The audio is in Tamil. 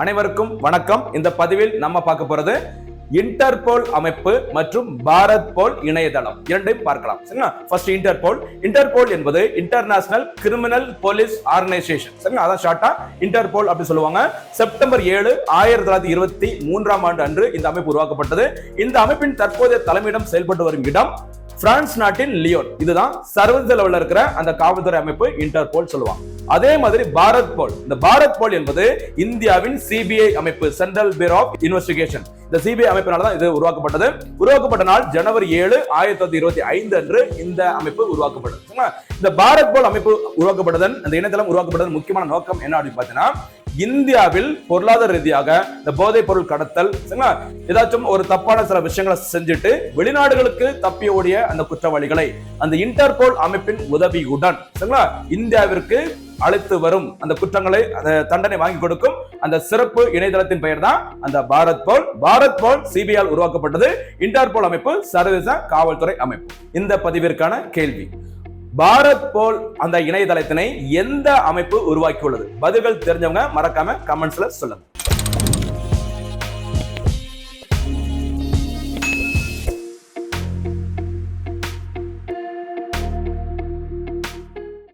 அனைவருக்கும் வணக்கம். இந்த பதிவில் நம்ம பார்க்க போறது இன்டர்போல் அமைப்பு மற்றும் பாரத் போல் இணையதளம் இரண்டையும் பார்க்கலாம். சரிங்களா? ஃபர்ஸ்ட் இன்டர்போல் என்பது இன்டர்நேஷனல் கிரிமினல் போலீஸ் ஆர்கனைசேஷன். சரிங்களா? அதான் ஷார்ட்டா இன்டர்போல் அப்படி சொல்லுவாங்க. செப்டம்பர் 7, 1923 அன்று இந்த அமைப்பு உருவாக்கப்பட்டது. இந்த அமைப்பின் தற்போதைய தலைமையிடம் செயல்பட்டு வரும் இடம் பிரான்ஸ் நாட்டின் லியோன். இதுதான் சர்வதேச லெவல்ல இருக்கிற அந்த காவல்துறை அமைப்பு இன்டர்போல் சொல்லுவாங்க. அதே மாதிரி பாரத் போல், இந்த பாரத் போல் என்பது இந்தியாவின் சிபிஐ அமைப்பு, சென்ட்ரல் பியூரோ ஆஃப் இன்வெஸ்டிகேஷன். இந்த சிபிஐ அமைப்பினால தான் இது உருவாக்கப்பட்டது. உருவாக்கப்பட்ட நாள் ஜனவரி 7, 1925 அன்று இந்த அமைப்பு உருவாக்கப்பட்டது. இந்த பாரத் போல் அமைப்பு உருவாக்கப்பட்டதன், இந்த இணையதளம் உருவாக்கப்பட்டதன் முக்கியமான நோக்கம் என்ன அப்படின்னு பார்த்தீங்கன்னா, இந்தியாவில் பொருளாதார ரீதியாக இந்த போதைப் பொருள் கடத்தல், ஏதாச்சும் ஒரு தப்பான சில விஷயங்களை செஞ்சுட்டு வெளிநாடுகளுக்கு தப்பி ஓடிய அந்த குற்றவாளிகளை அந்த இன்டர்போல் அமைப்பின் உதவியுடன் இந்தியாவிற்கு அழைத்து வரும் அந்த குற்றங்களை தண்டனை வாங்கி கொடுக்கும் அந்த சிறப்பு இணையதளத்தின் பெயர் தான் அந்த பாரத் போல் சிபிஐ உருவாக்கப்பட்டது. இன்டர்போல் அமைப்பு சர்வதேச காவல்துறை அமைப்பு. இந்த பதிவிற்கான கேள்வி, பாரத் போல் அந்த இணையதளத்தினை எந்த அமைப்பு உருவாக்கியுள்ளது? பதில்கள் தெரிஞ்சவங்க மறக்காம கமெண்ட்ஸ்ல சொல்லுங்க.